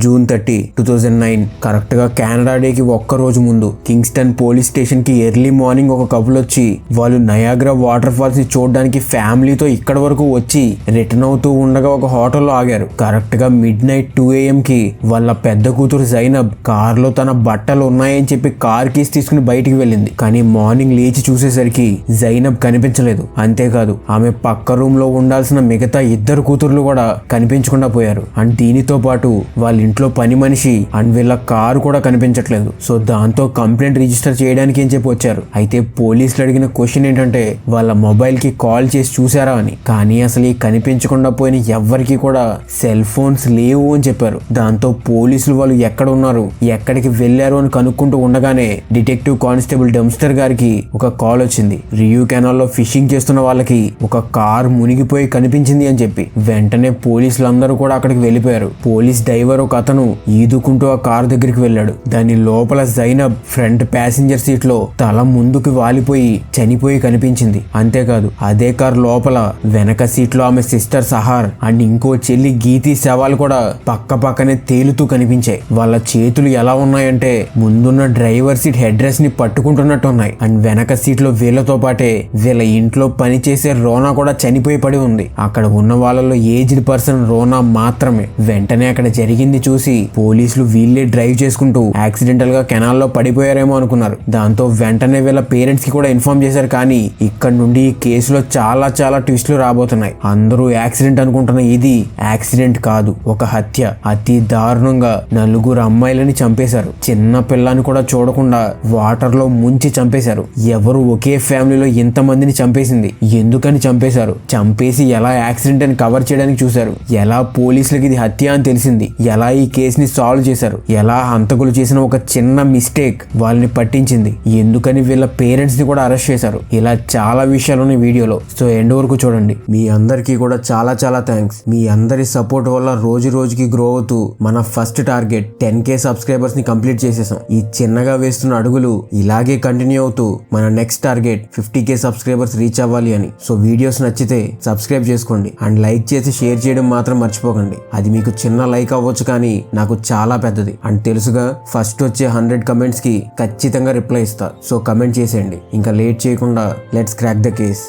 June 30, 2009 కరెక్ట్గా Canada డేకి ఒక్కరోజు ముందు కింగ్స్టన్ పోలీస్ స్టేషన్కి ఎర్లీ మార్నింగ్ ఒక కపుల్ వచ్చి వాళ్ళు నయాగ్రా వాటర్ ఫాల్స్ ని చూడడానికి ఫ్యామిలీతో ఇక్కడ వరకు వచ్చి రిటర్న్ అవుతూ ఉండగా ఒక హోటల్లో ఆగారు. కరెక్ట్గా midnight 2 AM కి వాళ్ళ పెద్ద కూతురు జైనబ్ కార్లో తన బట్టలు ఉన్నాయని చెప్పి కార్ కీస్ తీసుకుని బయటికి వెళ్ళింది. కానీ మార్నింగ్ లేచి చూసేసరికి జైనబ్ కనిపించలేదు. అంతేకాదు ఆమె పక్క రూమ్ లో ఉండాల్సిన మిగతా ఇద్దరు కూతుర్లు కూడా కనిపించకుండా పోయారు. అండ్ దీనితో పాటు వాళ్ళ ఇంట్లో పని మనిషి అండ్ వీళ్ళ కారు కూడా కనిపించట్లేదు. సో దాంతో కంప్లైంట్ రిజిస్టర్ చేయడానికి అని చెప్పి వచ్చారు. అయితే పోలీసులు అడిగిన క్వశ్చన్ ఏంటంటే వాళ్ళ మొబైల్ కి కాల్ చేసి చూసారా అని. కానీ అసలు ఈ కనిపించకుండా పోయిన ఎవ్వరికి కూడా సెల్ ఫోన్స్ లేవు అని చెప్పారు. దాంతో పోలీసులు వాళ్ళు ఎక్కడ ఉన్నారు ఎక్కడికి వెళ్లారు అని కనుక్కుంటూ ఉండగానే డిటెక్టివ్ కానిస్టేబుల్ డెమ్స్టర్ గారికి ఒక కాల్ వచ్చింది. రియూ కెనాల్ లో ఫిషింగ్ చేస్తున్న వాళ్ళకి ఒక కార్ మునిగిపోయి కనిపించింది అని చెప్పి వెంటనే పోలీసులందరూ కూడా అక్కడికి వెళ్ళిపోయారు. పోలీస్ డ్రైవర్ ఒక అతను ఈదుకుంటూ ఆ కార్ దగ్గరికి వెళ్ళాడు. దాని లోపల జైనబ్ ఫ్రంట్ ప్యాసింజర్ సీట్ లో తల ముందుకు వాలిపోయి చనిపోయి కనిపించింది. అంతేకాదు అదే కార్ లోపల వెనక సీట్ లో ఆమె సిస్టర్ సహార్ అండ్ ఇంకో చెల్లి గీతి శవాలు కూడా పక్క పక్కనే తేలుతూ కనిపించాయి. వాళ్ళ చేతులు ఎలా ఉన్నాయంటే ముందున్న డ్రైవర్ సీట్ హెడ్ రెస్ట్ ని పట్టుకుంటున్నట్టు ఉన్నాయి. అండ్ వెనక సీట్ లో వీళ్ళతో పాటే వీళ్ళ ఇంట్లో పనిచేసే రోనా కూడా చనిపోయి పడి ఉంది. అక్కడ ఉన్న వాళ్ళలో ఏజ్డ్ పర్సన్ రోనా మాత్రమే. వెంటనే అక్కడ జరిగింది చూసి పోలీసులు వీళ్ళే డ్రైవ్ చేసుకుంటూ యాక్సిడెంటల్ గా కెనాల్ లో పడిపోయారేమో అనుకున్నారు. దాంతో వెంటనే వీళ్ళ పేరెంట్స్ కి కూడా ఇన్ఫార్మ్ చేశారు. కానీ ఇక్కడ నుండి ఈ కేసులో చాలా చాలా ట్విస్టులు రాబోతున్నాయి. అందరూ యాక్సిడెంట్ అనుకుంటున్న ఇది యాక్సిడెంట్ కాదు, ఒక హత్య. అతి దారుణంగా 4 అమ్మాయిలని చంపేశారు. చిన్న పిల్లని కూడా చూడకుండా వాటర్ లో ముంచి చంపేశారు. ఎవరు ఒకే ఫ్యామిలీలో ఇంతమందిని చంపేసింది, ఎందుకని చంపేశారు, చంపేసి ఎలా యాక్సిడెంట్ అని కవర్ చేయడానికి చూశారు, ఎలా పోలీసులకి ఇది హత్య అని తెలిసింది, ఎలా ఈ కేసుని సాల్వ్ చేశారు, ఎలా హంతకులు చేసిన ఒక చిన్న మిస్టేక్ వాళ్ళని పట్టించింది, ఎందుకని వీళ్ళ పేరెంట్స్ ని కూడా అరెస్ట్ చేశారు. ఇలా చాలా విషయాలు ఉన్నాయి వీడియోలో. సో ఎండ్ వరకు చూడండి. మీ అందరికీ కూడా చాలా చాలా థ్యాంక్స్. మీ అందరి సపోర్ట్ వల్ల రోజు రోజుకి గ్రో అవుతూ మన ఫస్ట్ టార్గెట్ 10K సబ్స్క్రైబర్స్ ని కంప్లీట్ చేసేసాం. ఈ చిన్నగా వేస్తున్న అడుగులు ఇలాగే కంటిన్యూ అవుతూ మన next target 50K subscribers reach అవ్వాలి అని. సో వీడియోస్ నచ్చితే సబ్స్క్రైబ్ చేసుకోండి అండ్ లైక్ చేసి షేర్ చేయడం మాత్రం మర్చిపోకండి. అది మీకు చిన్న లైక్ అవ్వచ్చు కానీ నాకు చాలా పెద్దది. అండ్ తెలుసుగా ఫస్ట్ వచ్చే 100 కమెంట్స్ కి ఖచ్చితంగా రిప్లై ఇస్తా. సో కమెంట్ చేసేయండి. ఇంకా లేట్ చేయకుండా లెట్స్ క్రాక్ ద కేస్.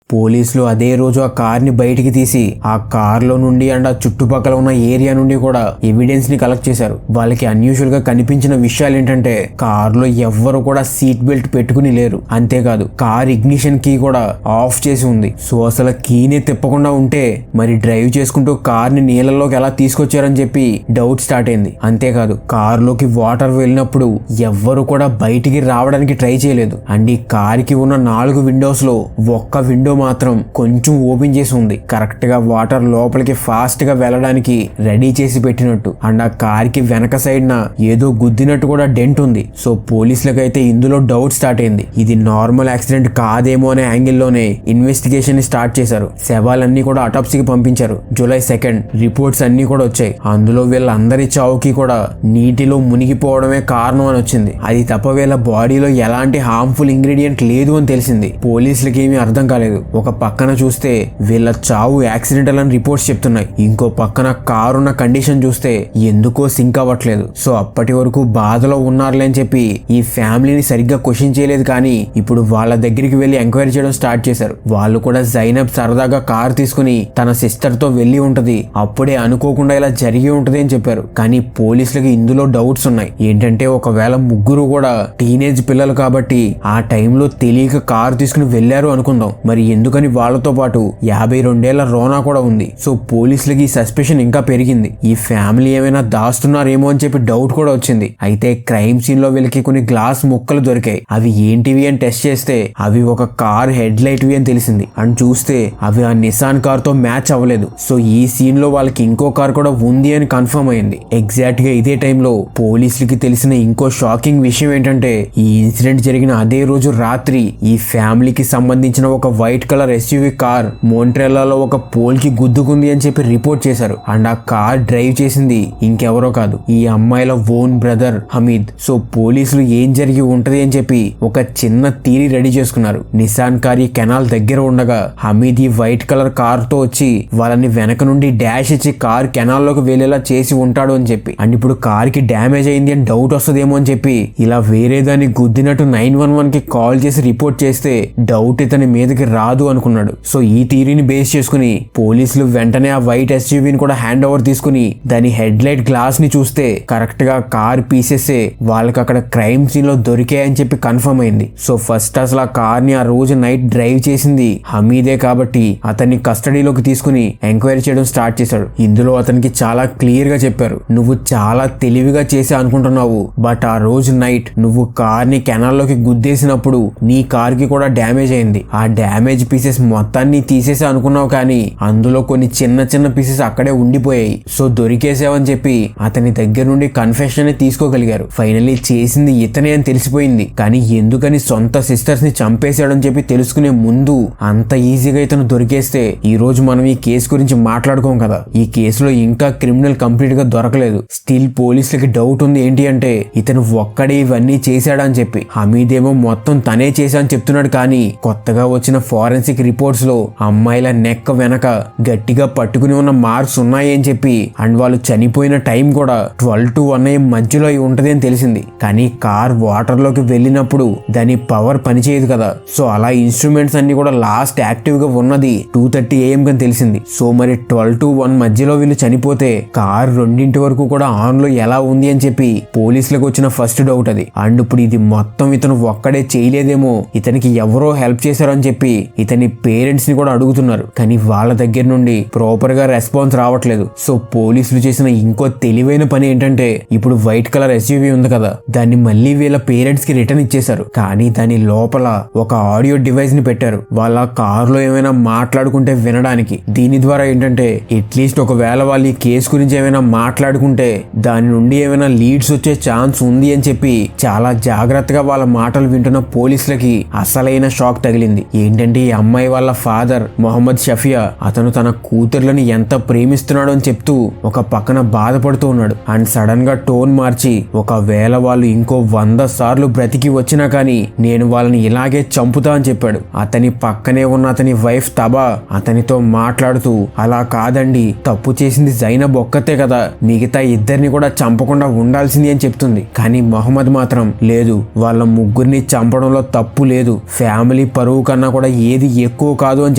పోలీసులు అదే రోజు ఆ కార్ని బయటికి తీసి ఆ కార్లో నుండి అండ్ ఆ చుట్టుపక్కల ఉన్న ఏరియా నుండి కూడా ఎవిడెన్స్ ని కలెక్ట్ చేశారు. వాళ్ళకి అన్యూజువల్ గా కనిపించిన విషయాలు ఏంటంటే కార్లో ఎవ్వరు కూడా సీట్ బెల్ట్ పెట్టుకుని లేరు. అంతేకాదు కార్ ఇగ్నిషన్ కీ కూడా ఆఫ్ చేసి ఉంది. సో అసలు కీనే తిప్పకుండా ఉంటే మరి డ్రైవ్ చేసుకుంటూ కార్ని నీళ్ళలోకి ఎలా తీసుకొచ్చారని చెప్పి డౌట్ స్టార్ట్ అయింది. అంతేకాదు కార్లోకి వాటర్ వెళ్ళినప్పుడు ఎవ్వరు కూడా బయటికి రావడానికి ట్రై చేయలేదు. అండ్ ఈ కార్కి ఉన్న 4 విండోస్ లో ఒక్క విండో మాత్రం కొంచెం ఓపెన్ చేసి ఉంది. కరెక్ట్ గా వాటర్ లోపలికి ఫాస్ట్ గా వెళ్ళడానికి రెడీ చేసి పెట్టినట్టు. అండ్ ఆ కార్ కి వెనక సైడ్ న ఏదో గుద్దినట్టు కూడా డెంట్ ఉంది. సో పోలీసులకైతే ఇందులో డౌట్ స్టార్ట్ అయింది. ఇది నార్మల్ యాక్సిడెంట్ కాదేమో అనే యాంగిల్ లోనే ఇన్వెస్టిగేషన్ ని స్టార్ట్ చేశారు. శవాలన్నీ కూడా అటాప్సీకి పంపించారు. July 2 రిపోర్ట్స్ అన్ని కూడా వచ్చాయి. అందులో వీళ్ళందరి చావుకి కూడా నీటిలో మునిగిపోవడమే కారణం అని వచ్చింది. అది తప్ప వీళ్ళ బాడీలో ఎలాంటి హార్మ్ఫుల్ ఇంగ్రీడియంట్ లేదు అని తెలిసింది. పోలీసులకి ఏమీ అర్థం కాలేదు. ఒక పక్కన చూస్తే వీళ్ళ చావు యాక్సిడెంటల్ అని రిపోర్ట్స్ చెప్తున్నాయి. ఇంకో పక్కన కారు ఉన్న కండిషన్ చూస్తే ఎందుకో సింక్ అవ్వట్లేదు. సో అప్పటి వరకు బాధలో ఉన్నారులే అని చెప్పి ఈ ఫ్యామిలీని సరిగ్గా క్వశ్చన్ చేయలేదు. కానీ ఇప్పుడు వాళ్ళ దగ్గరికి వెళ్లి ఎంక్వైరీ చేయడం స్టార్ట్ చేశారు. వాళ్ళు కూడా జైనబ్ సరదాగా కారు తీసుకుని తన సిస్టర్ తో వెళ్లి ఉంటది, అప్పుడే అనుకోకుండా ఇలా జరిగి ఉంటది అని చెప్పారు. కానీ పోలీసులకి ఇందులో డౌట్స్ ఉన్నాయి. ఏంటంటే ఒకవేళ ముగ్గురు కూడా టీనేజ్ పిల్లలు కాబట్టి ఆ టైంలో తెలియక కారు తీసుకుని వెళ్లారు అనుకుందాం. మరి ఎందుకని వాళ్ళతో పాటు 52 ఏళ్ల రోనా కూడా ఉంది. సో పోలీసులకి సస్పెషన్ ఇంకా పెరిగింది. ఈ ఫ్యామిలీ ఏమైనా దాస్తున్నారేమో అని చెప్పి డౌట్ కూడా వచ్చింది. అయితే క్రైమ్ సీన్ లో వీళ్ళకి కొన్ని గ్లాస్ ముక్కలు దొరికాయి. అవి ఏంటివి అని టెస్ట్ చేస్తే అవి ఒక కార్ హెడ్ లైట్ వి అని తెలిసింది. అండ్ చూస్తే అవి ఆ నిసాన్ కార్ తో మ్యాచ్ అవ్వలేదు. సో ఈ సీన్ లో వాళ్ళకి ఇంకో కార్ కూడా ఉంది అని కన్ఫర్మ్ అయింది. ఎగ్జాక్ట్ గా ఇదే టైంలో పోలీసులకి తెలిసిన ఇంకో షాకింగ్ విషయం ఏంటంటే ఈ ఇన్సిడెంట్ జరిగిన అదే రోజు రాత్రి ఈ ఫ్యామిలీకి సంబంధించిన ఒక white white colour SUV car మోంట్రెల్లాలో ఒక పోల్ కి గుద్దుకుంది అని చెప్పి రిపోర్ట్ చేశారు. అండ్ ఆ కార్ డ్రైవ్ చేసింది ఇంకెవరో కాదు, ఈ అమ్మాయిల ఓన్ బ్రదర్ హమీద్. సో పోలీసులు ఏం జరిగి ఉంటది అని చెప్పి ఒక చిన్న థియరీ రెడీ చేసుకున్నారు. నిసాన్ కార్ ఈ కెనాల్ దగ్గర ఉండగా హమీద్ ఈ వైట్ కలర్ కార్ తో వచ్చి వాళ్ళని వెనక నుండి డాష్ ఇచ్చి కార్ కెనాల్ లోకి వెళ్లేలా చేసి ఉంటాడు అని చెప్పి. అండ్ ఇప్పుడు కార్ కి డ్యామేజ్ అయింది అని డౌట్ వస్తుందేమో అని చెప్పి ఇలా వేరే దాన్ని గుద్దినట్టు 911 కి కాల్ చేసి రిపోర్ట్ చేస్తే డౌట్ ఇతని మీదకి రాదు అనుకున్నాడు. సో ఈ థియరీని బేస్ చేసుకుని పోలీసులు వెంటనే ఆ వైట్ ఎస్యూవీని కూడా హ్యాండ్ ఓవర్ తీసుకుని దాని హెడ్ లైట్ గ్లాస్ ని చూస్తే కరెక్ట్ గా కార్ పీసెస్ వాళ్ళకి అక్కడ క్రైమ్ సీన్ లో దొరికాయని చెప్పి కన్ఫర్మ్ అయింది. సో ఫస్ట్ అసలు ఆ కార్ ని ఆ రోజు నైట్ డ్రైవ్ చేసింది హమీదే కాబట్టి అతన్ని కస్టడీలోకి తీసుకుని ఎంక్వైరీ చేయడం స్టార్ట్ చేశాడు. ఇందులో అతనికి చాలా క్లియర్ గా చెప్పారు, నువ్వు చాలా తెలివిగా చేసా అనుకుంటున్నావు, బట్ ఆ రోజు నైట్ నువ్వు కార్ ని కెనాల్ లోకి గుద్దేసినప్పుడు నీ కార్ కి కూడా డ్యామేజ్ అయింది. ఆ డ్యామేజ్ పీసెస్ మొత్తాన్ని తీసేసా అనుకున్నావు కానీ అందులో కొన్ని చిన్న చిన్న పీసెస్ అక్కడే ఉండిపోయాయి. సో దొరికేసావని చెప్పి అతని దగ్గర నుండి కన్ఫెషన్ తీసుకోగలిగారు. ఫైనల్లీ చేసింది ఇతనే అని తెలిసిపోయింది. కానీ ఎందుకని సొంత సిస్టర్స్ ని చంపేశాడని చెప్పి తెలుసుకునే ముందు అంత ఈజీగా ఇతను దొరికేస్తే ఈ రోజు మనం ఈ కేసు గురించి మాట్లాడుకోం కదా. ఈ కేసులో ఇంకా క్రిమినల్ కంప్లీట్ గా దొరకలేదు. స్టిల్ పోలీసులకి డౌట్ ఉంది. ఏంటి అంటే ఇతను ఒక్కడే ఇవన్నీ చేశాడని చెప్పి. హమీదేమో మొత్తం తనే చేశా అని చెప్తున్నాడు. కానీ కొత్తగా వచ్చిన ఫోరెన్సిక్ రిపోర్ట్స్ లో అమ్మాయిల నెక్ వెనక గట్టిగా పట్టుకుని ఉన్న మార్క్స్ ఉన్నాయి అని చెప్పి అండ్ వాళ్ళు చనిపోయిన టైం కూడా 12 to 1 AM మధ్యలో ఉంటది అని తెలిసింది. కానీ కార్ వాటర్ లోకి వెళ్ళినప్పుడు దాని పవర్ పనిచేయదు కదా. సో అలా ఇన్స్ట్రుమెంట్స్ అన్ని కూడా లాస్ట్ యాక్టివ్ గా ఉన్నది 2:30 AM అని తెలిసింది. సో మరి 12 to 1 మధ్యలో వీళ్ళు చనిపోతే కార్ 2 వరకు కూడా ఆన్ లో ఎలా ఉంది అని చెప్పి పోలీసులకు వచ్చిన ఫస్ట్ డౌట్ అది. అండ్ ఇప్పుడు ఇది మొత్తం ఇతను ఒక్కడే చేయలేదేమో, ఇతనికి ఎవరో హెల్ప్ చేశారని చెప్పి ఇతని పేరెంట్స్ ని కూడా అడుగుతున్నారు. కానీ వాళ్ళ దగ్గర నుండి ప్రాపర్ గా రెస్పాన్స్ రావట్లేదు. సో పోలీసులు చేసిన ఇంకో తెలివైన పని ఏంటంటే ఇప్పుడు వైట్ కలర్ ఎస్యూవీ ఉంది కదా, దాన్ని మళ్ళీ వీళ్ళ పేరెంట్స్ కి రిటర్న్ ఇచ్చేశారు. కానీ దాని లోపల ఒక ఆడియో డివైస్ ని పెట్టారు, వాళ్ళ కార్ లో ఏమైనా మాట్లాడుకుంటే వినడానికి. దీని ద్వారా ఏంటంటే అట్లీస్ట్ ఒకవేళ వాళ్ళు ఈ కేసు గురించి ఏమైనా మాట్లాడుకుంటే దాని నుండి ఏమైనా లీడ్స్ వచ్చే ఛాన్స్ ఉంది అని చెప్పి చాలా జాగ్రత్తగా వాళ్ళ మాటలు వింటున్న పోలీసులకి అసలైన షాక్ తగిలింది. ఏంటంటే ఈ అమ్మాయి వాళ్ళ ఫాదర్ మొహమ్మద్ షఫియా అతను తన కూతుర్లని ఎంత ప్రేమిస్తున్నాడు అని చెప్తూ ఒక పక్కన బాధపడుతూ ఉన్నాడు. అండ్ సడన్ గా టోన్ మార్చి ఒకవేళ వాళ్ళు ఇంకో 100 సార్లు బ్రతికి వచ్చినా కానీ నేను వాళ్ళని ఇలాగే చంపుతా అని చెప్పాడు. అతని పక్కనే ఉన్న అతని వైఫ్ తబా అతనితో మాట్లాడుతూ అలా కాదండి, తప్పు చేసింది జైనబ్ ఒక్కతే కదా, మిగతా ఇద్దరిని కూడా చంపకుండా ఉండాల్సింది అని చెప్తుంది. కానీ మొహమ్మద్ మాత్రం లేదు, వాళ్ళ ముగ్గురిని చంపడంలో తప్పు లేదు, ఫ్యామిలీ పరువు కన్నా కూడా ఏది ఎక్కువ కాదు అని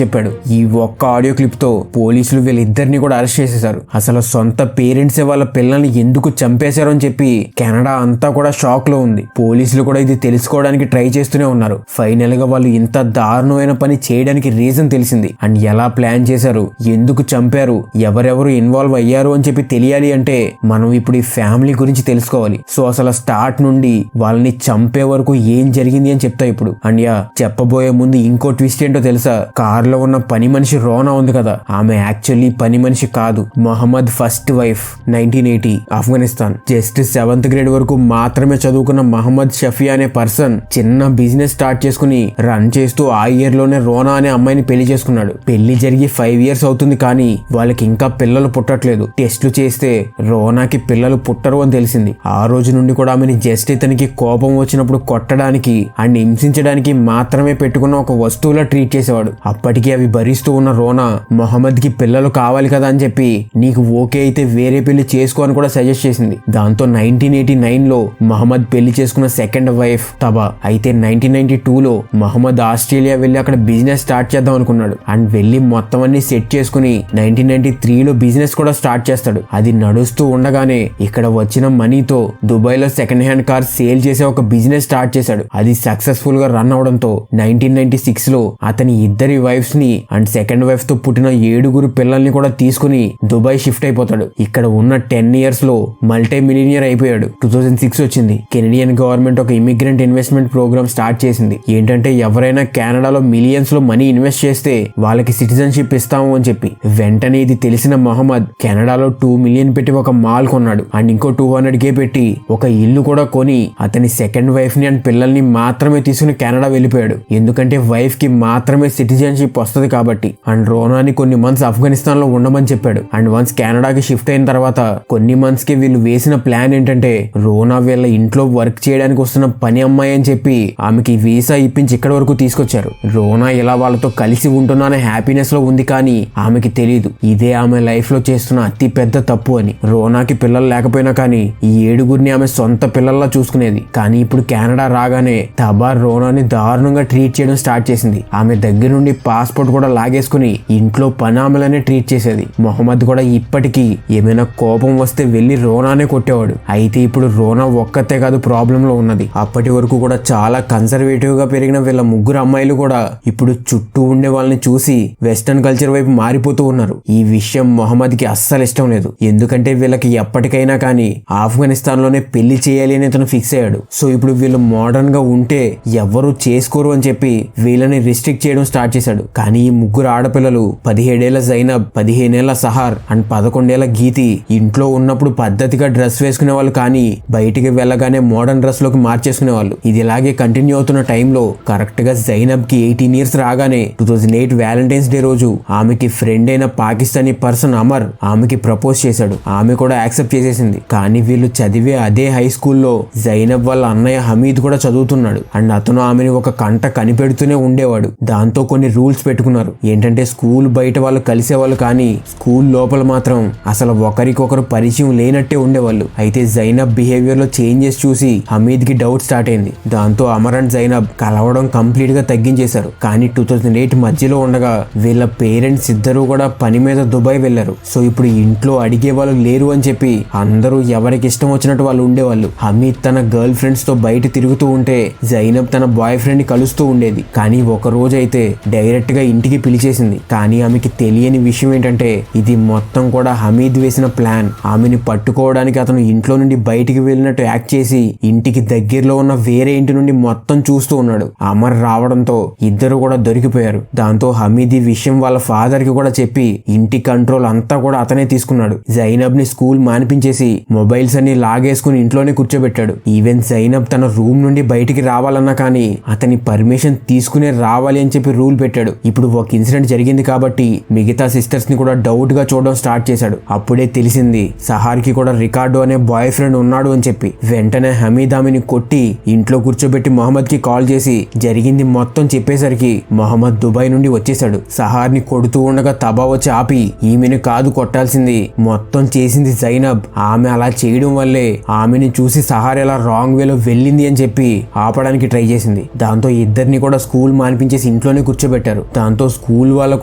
చెప్పాడు. ఈ ఒక్క ఆడియో క్లిప్ తో పోలీసులు వీళ్ళిద్దరిని కూడా అరెస్ట్ చేసేశారు. అసలు సొంత పేరెంట్సే వాళ్ళ పిల్లల్ని ఎందుకు చంపేశారు అని చెప్పి కెనడా అంతా కూడా షాక్ లో ఉంది. పోలీసులు కూడా ఇది తెలుసుకోవడానికి ట్రై చేస్తూనే ఉన్నారు. ఫైనల్ గా వాళ్ళు ఇంత దారుణమైన పని చేయడానికి రీజన్ తెలిసింది. అండ్ ఎలా ప్లాన్ చేశారు, ఎందుకు చంపారు, ఎవరెవరు ఇన్వాల్వ్ అయ్యారు అని చెప్పి తెలియాలి అంటే మనం ఇప్పుడు ఈ ఫ్యామిలీ గురించి తెలుసుకోవాలి. సో అసలు స్టార్ట్ నుండి వాళ్ళని చంపే వరకు ఏం జరిగింది అని చెప్తా ఇప్పుడు. అండ్ చెప్పబోయే ముందు ఇంకో ట్విస్ట్ ఏంటో తెలుసా, కార్ లో ఉన్న పని మనిషి రోనా ఉంది కదా, ఆమె యాక్చువల్లీ పని మనిషి కాదు, Mohammed first wife. 1980 Afghanistan. Just 7th grade వరకు మాత్రమే చదువుకున్న మహమ్మద్ షఫియా అనే పర్సన్ చిన్న బిజినెస్ స్టార్ట్ చేసుకుని రన్ చేస్తూ ఆ ఇయర్ లోనే రోనా అనే అమ్మాయిని పెళ్లి చేసుకున్నాడు. పెళ్లి జరిగి 5 years అవుతుంది కానీ వాళ్ళకి ఇంకా పిల్లలు పుట్టట్లేదు. టెస్టులు చేస్తే రోనాకి పిల్లలు పుట్టరు అని తెలిసింది. ఆ రోజు నుండి కూడా ఆమెని జస్ట్ ఇతనికి కోపం వచ్చినప్పుడు కొట్టడానికి అండ్ హింసించడానికి మాత్రమే పెట్టుకున్న ఒక వస్తువులా ట్రీట్ చేసేవాడు. అప్పటికి అవి భరిస్తూ ఉన్న రోనా మొహమ్మద్ కి పిల్లలు కావాలి కదా అని చెప్పి నీకు ఓకే అయితే వేరే పెళ్లి చేసుకో అని కూడా సజెస్ట్ చేసింది. దాంతో 1989 లో మహమ్మద్ పెళ్లి చేసుకున్న సెకండ్ వైఫ్ తబా. అయితే 1992 లో మహమ్మద్ ఆస్ట్రేలియా వెళ్లి అక్కడ బిజినెస్ స్టార్ట్ చేద్దాం అనుకున్నాడు. అండ్ వెళ్లి మొత్తం అన్ని సెట్ చేసుకుని 1993 లో బిజినెస్ కూడా స్టార్ట్ చేస్తాడు. అది నడుస్తూ ఉండగానే ఇక్కడ వచ్చిన మనీతో దుబాయ్ లో సెకండ్ హ్యాండ్ కార్ సేల్ చేసే ఒక బిజినెస్ స్టార్ట్ చేశాడు. అది సక్సెస్ఫుల్ గా రన్ అవడంతో 1996 లో అతని ఇద్దరి వైఫ్స్ ని అండ్ సెకండ్ వైఫ్ తో పుట్టిన 7 పిల్లల్ని కూడా తీసుకుని దుబాయ్ షిఫ్ట్ అయిపోతాడు. ఇక్కడ ఉన్న 10 years లో మల్టీ మిలియనియర్ అయిపోయాడు. 2006 వచ్చింది. కెనడియన్ గవర్నమెంట్ ఒక ఇమిగ్రెంట్ ఇన్వెస్ట్మెంట్ ప్రోగ్రామ్ స్టార్ట్ చేసింది. ఏంటంటే ఎవరైనా కెనడాలో మిలియన్స్ లో మనీ ఇన్వెస్ట్ చేస్తే వాళ్ళకి సిటిజన్షిప్ ఇస్తాము అని చెప్పి. వెంటనే ఇది తెలిసిన మొహమ్మద్ కెనడాలో 2 million పెట్టి ఒక మాల్ కొన్నాడు. అండ్ ఇంకో 200K పెట్టి ఒక ఇల్లు కూడా కొని అతని సెకండ్ వైఫ్ ని అండ్ పిల్లల్ని మాత్రమే తీసుకుని కెనడా వెళ్ళిపోయాడు. ఎందుకంటే వైఫ్ కి మాత్రమే సిటిజన్షిప్ వస్తుంది కాబట్టి. అండ్ రోనాని కొన్ని మంత్స్ ఆఫ్ఘనిస్తాన్ లో ఉండమని చెప్పాడు. అండ్ వన్స్ కెనడాకి షిఫ్ట్ అయిన తర్వాత కొన్ని మంత్స్ కి వీళ్ళు వేసిన ప్లాన్ ఏంటంటే రోనా వీళ్ళ ఇంట్లో వర్క్ చేయడానికి వస్తున్న పని అమ్మాయి అని చెప్పి ఆమెకి వీసా ఇప్పించి ఇక్కడ వరకు తీసుకొచ్చారు. రోనా ఇలా వాళ్ళతో కలిసి ఉంటున్నానే హ్యాపీనెస్ లో ఉంది, కానీ ఆమెకి తెలియదు ఇదే ఆమె లైఫ్ లో చేస్తున్న అతి పెద్ద తప్పు అని. రోనాకి పిల్లలు లేకపోయినా కానీ ఈ 7గురిని ఆమె సొంత పిల్లల్లా చూసుకునేది. కానీ ఇప్పుడు కెనడా రాగానే తబా రోనాని దారుణంగా ట్రీట్ చేయడం స్టార్ట్ చేసింది. ఆమె దగ్గర నుండి పాస్పోర్ట్ కూడా లాగేసుకుని ఇంట్లో పనామలనే ట్రీట్ చేసేది. మొహమ్మద్ కూడా ఇప్పటికీ ఏమైనా కోపం వస్తే వెళ్లి రోనానే కొట్టేవాడు. అయితే ఇప్పుడు రోనా ఒక్కతే కాదు ప్రాబ్లం లో ఉన్నది. అప్పటి వరకు కూడా చాలా కన్సర్వేటివ్ గా పెరిగిన వీళ్ళ ముగ్గురు అమ్మాయిలు కూడా ఇప్పుడు చుట్టూ ఉండే వాళ్ళని చూసి వెస్టర్న్ కల్చర్ వైపు మారిపోతూ ఉన్నారు. ఈ విషయం మొహమ్మద్ కి అస్సలు ఇష్టం లేదు. ఎందుకంటే వీళ్ళకి ఎప్పటికైనా కానీ ఆఫ్ఘనిస్తాన్ లోనే పెళ్లి చేయాలి అని అతను ఫిక్స్ అయ్యాడు. సో ఇప్పుడు వీళ్ళు మోడర్న్ గా ఉంటే ఎవరు చేసుకోరు అని చెప్పి వీళ్ళని రిస్ట్రిక్ట్ చేయడం స్టార్ట్ చేశాడు. కానీ ఈ ముగ్గురు ఆడపిల్లలు 17 ఏళ్ల జైనబ్, 15 ఏళ్ల సహార్ అండ్ 11 ఏళ్ల గీతి ఇంట్లో ఉన్నప్పుడు పద్ధతిగా డ్రెస్ వేసుకునే వాళ్ళు, కానీ బయటికి వెళ్ళగానే మోడర్న్ డ్రెస్ లోకి మార్చేసుకునే వాళ్ళు. ఇది ఇలాగే కంటిన్యూ అవుతున్న టైంలో కరెక్ట్ గా జైనబ్ కి 18 ఇయర్స్ రాగానే 2008 వ్యాలంటైన్స్ డే రోజు ఆమెకి ఫ్రెండ్ అయిన పాకిస్తానీ పర్సన్ అమర్ ఆమెకి ప్రపోజ్ చేశాడు. ఆమె కూడా యాక్సెప్ట్ చేసేసింది. కానీ వీళ్ళు చదివే అదే హై స్కూల్లో జైనబ్ వాళ్ళ అన్నయ్య హమీద్ కూడా చదువుతున్నాడు. అండ్ అతను ఆమెని ఒక కంట కనిపెడుతూనే ఉండేవాడు. దాంతో కొన్ని రూల్స్ పెట్టుకున్నారు. ఏంటంటే స్కూల్ బయట వాళ్ళు కలిసేవాళ్ళు, కానీ స్కూల్ లోపల మాత్రం అసలు ఒకరికొకరు పరిచయం లేనట్టే ఉండేవాళ్ళు. అయితే జైనబ్ బిహేవియర్ లో చేంజెస్ చూసి హమీద్ కి డౌట్ స్టార్ట్ అయింది. దాంతో అమర్ అండ్ జైనబ్ కలవడం కంప్లీట్ గా తగ్గించేశారు. కానీ 2008 మధ్యలో ఉండగా వీళ్ళ పేరెంట్స్ ఇద్దరు కూడా పని మీద దుబాయ్ వెళ్లారు. సో ఇప్పుడు ఇంట్లో అడిగే వాళ్ళు లేరు అని చెప్పి అందరూ ఎవరికి ఇష్టం వచ్చినట్టు వాళ్ళు ఉండేవాళ్ళు. హమీద్ తన గర్ల్ ఫ్రెండ్స్ తో బయట తిరుగుతూ ఉంటే జైనబ్ తన బాయ్ ఫ్రెండ్ ని కలుస్తూ ఉండేది. కానీ ఒక రోజు అయితే డైరెక్ట్ గా ఇంటికి పిలిచేసింది. కానీ ఆమెకి తెలియని విషయం ఏంటంటే ఇది మొత్తం కూడా హమీద్ వేసిన ప్లాన్. ఆమెని పట్టుకోవడానికి అతను ఇంట్లో నుండి బయటికి వెళ్ళినట్టు యాక్ట్ చేసి ఇంటికి దగ్గరలో ఉన్న వేరే ఇంటి నుండి మొత్తం చూస్తూ ఉన్నాడు. అమర్ రావడంతో ఇద్దరు కూడా దొరికిపోయారు. దాంతో హమీద్ ఈ విషయం వాళ్ళ ఫాదర్ కి కూడా చెప్పి ఇంటి కంట్రోల్ అంతా కూడా అతనే తీసుకున్నాడు. జైనబ్ ని స్కూల్ మానిపించేసి మొబైల్స్ అన్ని లాగేసుకుని ఇంట్లోనే కూర్చోబెట్టాడు. ఈవెన్ జైనబ్ తన రూమ్ నుండి బయటికి రావాలన్నా కానీ అతని పర్మిషన్ తీసుకునే రావాలి అని చెప్పి రూల్ పెట్టాడు. ఇప్పుడు ఒక ఇన్సిడెంట్ జరిగింది కాబట్టి మిగతా సిస్టర్స్ ని కూడా డౌట్ గా చూడడం స్టార్ట్ చేశాడు. అప్పుడే తెలిసింది సహార్ కి కూడా రికార్డో అనే బాయ్ ఫ్రెండ్ ఉన్నాడు అని చెప్పి. వెంటనే హమీద్ ఆమెని కొట్టి ఇంట్లో కూర్చోబెట్టి మొహమ్మద్ కి కాల్ చేసి జరిగింది మొత్తం చెప్పేసరికి మొహమ్మద్ దుబాయ్ నుండి వచ్చేసాడు. సహార్ ని కొడుతూ ఉండగా తబా వచ్చి ఆపి ఈమెను కాదు కొట్టాల్సింది, మొత్తం చేసింది జైనబ్, ఆమె అలా చేయడం వల్లే ఆమెని చూసి సహార్ ఎలా రాంగ్ వేలో వెళ్ళింది అని చెప్పి ఆపడానికి ట్రై చేసింది. దాంతో ఇద్దరిని కూడా స్కూల్ మానిపించేసి ఇంట్లోనే కూర్చోబెట్టారు. దాంతో స్కూల్ వాళ్ళకు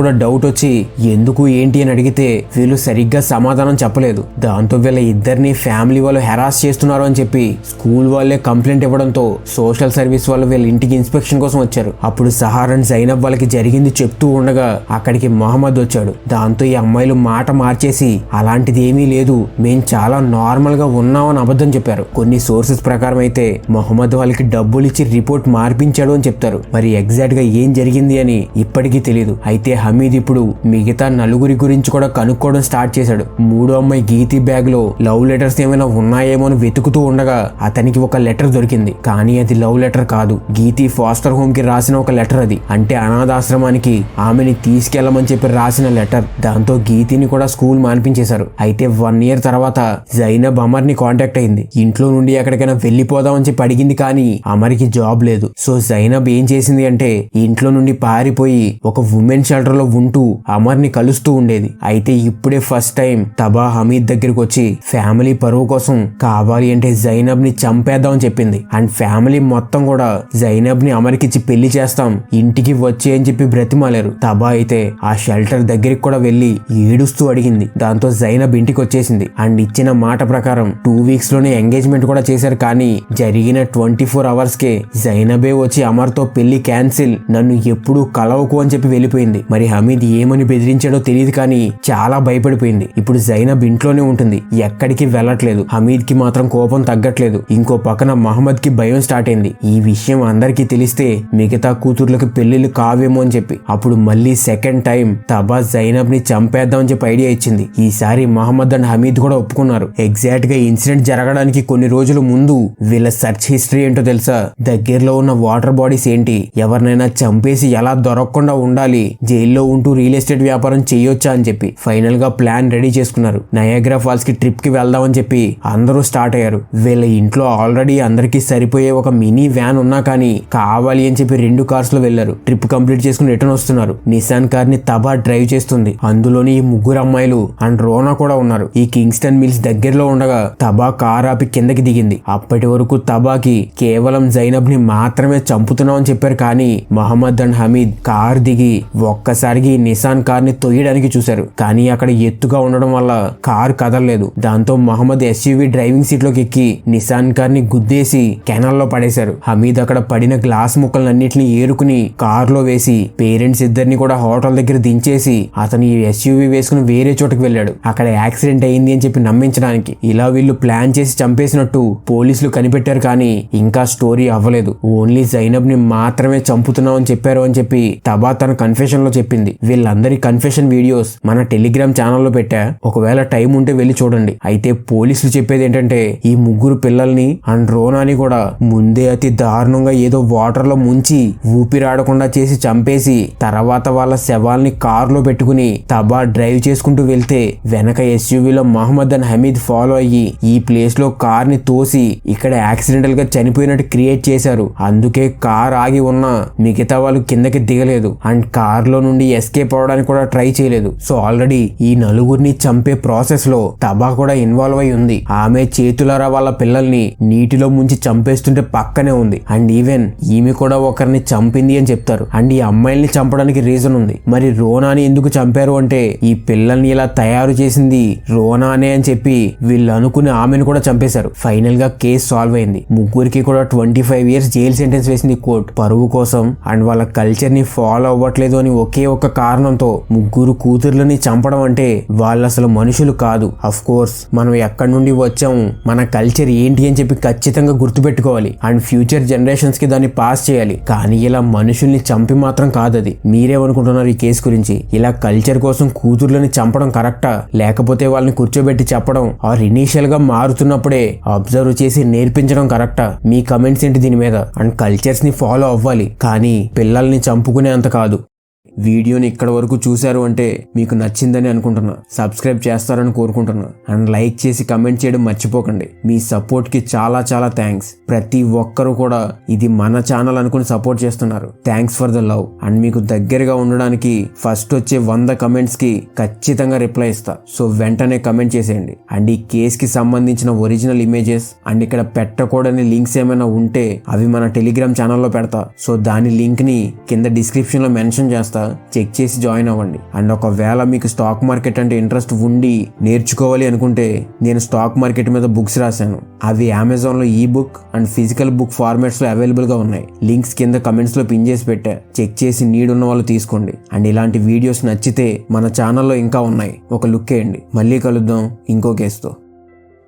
కూడా డౌట్ వచ్చి ఎందుకు ఏంటి అని అడిగితే వీళ్ళు సరిగ్గా సమాధానం చెప్పలేదు. దాంతో వీళ్ళ ఇద్దరిని ఫ్యామిలీ వాళ్ళు హెరాస్ చేస్తున్నారు అని చెప్పి స్కూల్ వాళ్ళే కంప్లైంట్ ఇవ్వడంతో సోషల్ సర్వీస్ వాళ్ళు వీళ్ళ ఇంటికి ఇన్స్పెక్షన్ కోసం వచ్చారు. అప్పుడు సహార్ అండ్ జైనబ్ వాళ్ళకి జరిగింది చెప్తూ ఉండగా అక్కడికి మొహమ్మద్ వచ్చాడు. దాంతో ఈ అమ్మాయిలు మాట మార్చేసి అలాంటిది ఏమీ లేదు, మేం చాలా నార్మల్ గా ఉన్నామని అబద్ధం చెప్పారు. కొన్ని సోర్సెస్ ప్రకారం అయితే మొహమ్మద్ వాళ్ళకి డబ్బులు ఇచ్చి రిపోర్ట్ మార్పించాడు అని చెప్తారు. మరి ఎగ్జాక్ట్ గా ఏం జరిగింది అని ఇప్పటికీ తెలియదు. అయితే హమీద్ ఇప్పుడు మిగతా నలుగురి గురించి కూడా కనుక్కోవడం స్టార్ట్ చేశాడు. మూడో అమ్మాయి గీతి బ్యాగ్ లో లవ్ లెటర్స్ ఏమైనా ఉన్నాయేమో అని వెతుకుతూ ఉండగా అతనికి ఒక లెటర్ దొరికింది. కానీ అది లవ్ లెటర్ కాదు, గీతి ఫాస్టర్ హోమ్ కి రాసిన ఒక లెటర్. అది అంటే అనాథాశ్రమానికి ఆమెని తీసుకెళ్లమని చెప్పి రాసిన లెటర్. దాంతో గీతిని కూడా స్కూల్ మానిపించేశారు. అయితే 1 ఇయర్ తర్వాత జైనబ్ అమర్ ని కాంటాక్ట్ అయింది. ఇంట్లో నుండి ఎక్కడికైనా వెళ్లిపోదామని చెప్పి అడిగింది, కానీ అమర్కి జాబ్ లేదు. సో జైనబ్ ఏం చేసింది అంటే ఇంట్లో నుండి పారిపోయి ఒక ఉమెన్ షెల్టర్ లో ఉంటూ అమర్ ని కలుస్తూ ఉండేది. అయితే ఇప్పుడే ఫస్ట్ టైం తబా హమీద్ దగ్గరికి వచ్చి ఫ్యామిలీ పరువు కోసం కావాలి అంటే జైనబ్ ని చంపేద్దామని చెప్పింది. అండ్ ఫ్యామిలీ మొత్తం కూడా జైనబ్ ని అమర్కిచ్చి పెళ్లి చేస్తాం, ఇంటికి వచ్చి అని చెప్పి బ్రతిమాలారు. తబా అయితే ఆ షెల్టర్ దగ్గరికి కూడా వెళ్లి ఏడుస్తూ అడిగింది. దాంతో జైనబ్ ఇంటికి వచ్చేసింది. అండ్ ఇచ్చిన మాట ప్రకారం 2 వీక్స్ లోనే ఎంగేజ్మెంట్ కూడా చేశారు. కానీ జరిగిన 24 అవర్స్ కే జైనబే వచ్చి అమర్ తో పెళ్లి క్యాన్సిల్, నన్ను ఎప్పుడూ కలవకు అని చెప్పి వెళ్ళిపోయింది. మరి హమీద్ ఏమని బెదిరించాడో తెలియదు, కానీ చాలా భయపడిపోయింది. ఇప్పుడు జైనబ్ ఇంట్లోనే ఉంటుంది, ఎక్కడికి వెళ్ళట్లేదు. హమీద్ కి మాత్రం కోపం తగ్గట్లేదు. ఇంకో పక్కన మహమ్మద్ కి భయం స్టార్ట్ అయింది. ఈ విషయం అందరికీ తెలిస్తే మిగతా కూతుర్లకు పెళ్లిళ్ళు కావేమో అని చెప్పి. అప్పుడు మళ్ళీ సెకండ్ టైం తబా జైనబ్ ని చంపేద్దామని చెప్పి ఐడియా ఇచ్చింది. ఈసారి మహమ్మద్ అండ్ హమీద్ కూడా ఒప్పుకున్నారు. ఎగ్జాక్ట్ గా ఇన్సిడెంట్ జరగడానికి కొన్ని రోజుల ముందు వీళ్ళ సెర్చ్ హిస్టరీ ఏంటో తెలుసా? దగ్గరలో ఉన్న వాటర్ బాడీస్ ఏంటి, ఎవరినైనా చంపి చంపేసి ఎలా దొరకకుండా ఉండాలి, జైల్లో ఉంటూ రియల్ ఎస్టేట్ వ్యాపారం చేయొచ్చా అని చెప్పి ఫైనల్ గా ప్లాన్ రెడీ చేసుకున్నారు. నయాగ్రా ఫాల్స్ కి ట్రిప్ కి వెళ్దామని చెప్పి అందరూ స్టార్ట్ అయ్యారు. వీళ్ళ ఇంట్లో ఆల్రెడీ అందరికీ సరిపోయే ఒక మినీ వ్యాన్ ఉన్నా కానీ కావాలి అని చెప్పి 2 కార్స్ లో వెళ్లారు. ట్రిప్ కంప్లీట్ చేసుకుని రిటర్న్ వస్తున్నారు. నిసాన్ కార్ ని తబా డ్రైవ్ చేస్తుంది. అందులోని ఈ 3 అమ్మాయిలు అండ్ రోనా కూడా ఉన్నారు. ఈ కింగ్స్టన్ మిల్స్ దగ్గరలో ఉండగా తబా కార్ ఆపి కిందకి దిగింది. అప్పటి వరకు తబాకి కేవలం జైనబ్ ని మాత్రమే చంపుతున్నామని చెప్పారు. కానీ మహమ్మద్ అండ్ హమీద్ కార్ దిగి ఒక్కసారికి నిసాన్ కార్ ని తొయ్యడానికి చూశారు. కానీ అక్కడ ఎత్తుగా ఉండడం వల్ల కార్ కదలలేదు. దాంతో మహమ్మద్ ఎస్యూవీ డ్రైవింగ్ సీట్ లోకి ఎక్కి నిసాన్ కార్ ని గుద్దేసి కెనాల్ లో పడేశారు. హమీద్ అక్కడ పడిన గ్లాస్ ముక్కలన్నింటినీ ఏరుకుని కార్ లో వేసి పేరెంట్స్ ఇద్దరిని కూడా హోటల్ దగ్గర దించేసి అతను ఈ ఎస్యూవీ వేసుకుని వేరే చోటుకు వెళ్ళాడు. అక్కడ యాక్సిడెంట్ అయింది అని చెప్పి నమ్మించడానికి. ఇలా వీళ్ళు ప్లాన్ చేసి చంపేసినట్టు పోలీసులు కనిపెట్టారు. కానీ ఇంకా స్టోరీ అవ్వలేదు. ఓన్లీ జైనబ్ ని మాత్రమే చంపుతున్నాం అని చెప్పారు అని చెప్పి తబా తన కన్ఫెషన్ లో చెప్పింది. వీళ్ళందరి కన్ఫెషన్ వీడియోస్ మన టెలిగ్రామ్ ఛానల్లో పెట్టా, ఒకవేళ టైం ఉంటే వెళ్ళి చూడండి. అయితే పోలీసులు చెప్పేది ఏంటంటే ఈ 3 పిల్లల్ని అండ్ రోనాని కూడా ముందే అతి దారుణంగా ఏదో వాటర్ లో ముంచి ఊపిరాడకుండా చేసి చంపేసి తర్వాత వాళ్ళ శవాల్ని కారులో పెట్టుకుని తబా డ్రైవ్ చేసుకుంటూ వెళ్తే వెనక ఎస్యూవీలో మహమ్మద్ అండ్ హమీద్ ఫాలో అయ్యి ఈ ప్లేస్ లో కార్ ని తోసి ఇక్కడ యాక్సిడెంటల్ గా చనిపోయినట్టు క్రియేట్ చేశారు. అందుకే కార్ ఆగి ఉన్నా మిగతా వాళ్ళు కిందకి దిగలేదు అండ్ కార్ లో నుండి ఎస్కేప్ అవడానికి కూడా ట్రై చేయలేదు. సో ఆల్రెడీ ఈ 4 చంపే ప్రాసెస్ లో తబా కూడా ఇన్వాల్వ్ అయి ఉంది. ఆమె చేతులారా వాళ్ళ పిల్లల్ని నీటిలో ముంచి చంపేస్తుంటే పక్కనే ఉంది. అండ్ ఈవెన్ ఈమె కూడా ఒకరిని చంపింది అని చెప్తారు. అండ్ ఈ అమ్మాయిల్ని చంపడానికి రీజన్ ఉంది. మరి రోనాని ఎందుకు చంపారు అంటే ఈ పిల్లల్ని ఇలా తయారు చేసింది రోనానే అని చెప్పి వీళ్ళు అనుకుని ఆమెను కూడా చంపేశారు. ఫైనల్ గా కేసు సాల్వ్ అయింది. 3కి కూడా 25 years జైలు సెంటెన్స్ వేసింది కోర్టు. పరువు కోసం అండ్ వాళ్ళ కల్చర్ ని ఫాలో అవ్వట్లేదు అని ఒకే ఒక్క కారణంతో 3 కూతుర్లని చంపడం అంటే వాళ్ళు అసలు మనుషులు కాదు. అఫ్ కోర్స్ మనం ఎక్కడి నుండి వచ్చాము, మన కల్చర్ ఏంటి అని చెప్పి ఖచ్చితంగా గుర్తుపెట్టుకోవాలి అండ్ ఫ్యూచర్ జనరేషన్స్ కి దాన్ని పాస్ చేయాలి. కానీ ఇలా మనుషుల్ని చంపి మాత్రం కాదది. మీరేమనుకుంటున్నారు ఈ కేసు గురించి? ఇలా కల్చర్ కోసం కూతుర్లని చంపడం కరెక్టా, లేకపోతే వాళ్ళని కూర్చోబెట్టి చెప్పడం ఆర్ ఇనీషియల్ గా మారుతున్నప్పుడే అబ్జర్వ్ చేసి నేర్పించడం కరెక్టా? మీ కమెంట్స్ ఏంటి దీని మీద? అండ్ కల్చర్స్ ని ఫాలో అవ్వాలి కానీ పిల్లల్ని చంపుకునే అంత కాదు. వీడియోని ఇక్కడ వరకు చూశారు అంటే మీకు నచ్చిందని అనుకుంటున్నా. సబ్స్క్రైబ్ చేస్తారని కోరుకుంటున్నా అండ్ లైక్ చేసి కమెంట్ చేయడం మర్చిపోకండి. మీ సపోర్ట్ కి చాలా చాలా థ్యాంక్స్. ప్రతి ఒక్కరు కూడా ఇది మన ఛానల్ అనుకుని సపోర్ట్ చేస్తున్నారు. Thanks for the love. And మీకు దగ్గరగా ఉండడానికి ఫస్ట్ వచ్చే 100 కమెంట్స్ కి ఖచ్చితంగా రిప్లై ఇస్తా. సో వెంటనే కమెంట్ చేసేయండి. అండ్ ఈ కేస్ కి సంబంధించిన ఒరిజినల్ ఇమేజెస్ అండ్ ఇక్కడ పెట్టకూడని లింక్స్ ఏమైనా ఉంటే అవి మన టెలిగ్రామ్ ఛానల్లో పెడతా. సో దాని లింక్ ని కింద డిస్క్రిప్షన్ లో మెన్షన్ చేస్తా, చెక్ చేసి జాయిన్ అవ్వండి. అండ్ ఒకవేళ మీకు స్టాక్ మార్కెట్ అంటే ఇంట్రెస్ట్ ఉండి నేర్చుకోవాలి అనుకుంటే నేను స్టాక్ మార్కెట్ మీద బుక్స్ రాశాను. అవి అమెజాన్ లో ఈ book and physical book formats లో అవైలబుల్ గా ఉన్నాయి. లింక్స్ కింద కమెంట్స్ లో పిన్ చేసి పెట్టా, చెక్ చేసి నీడ్ ఉన్న వాళ్ళు తీసుకోండి. అండ్ ఇలాంటి వీడియోస్ నచ్చితే మన ఛానల్లో ఇంకా ఉన్నాయి, ఒక లుక్ వేయండి. మళ్ళీ కలుద్దాం ఇంకో కేసుతో.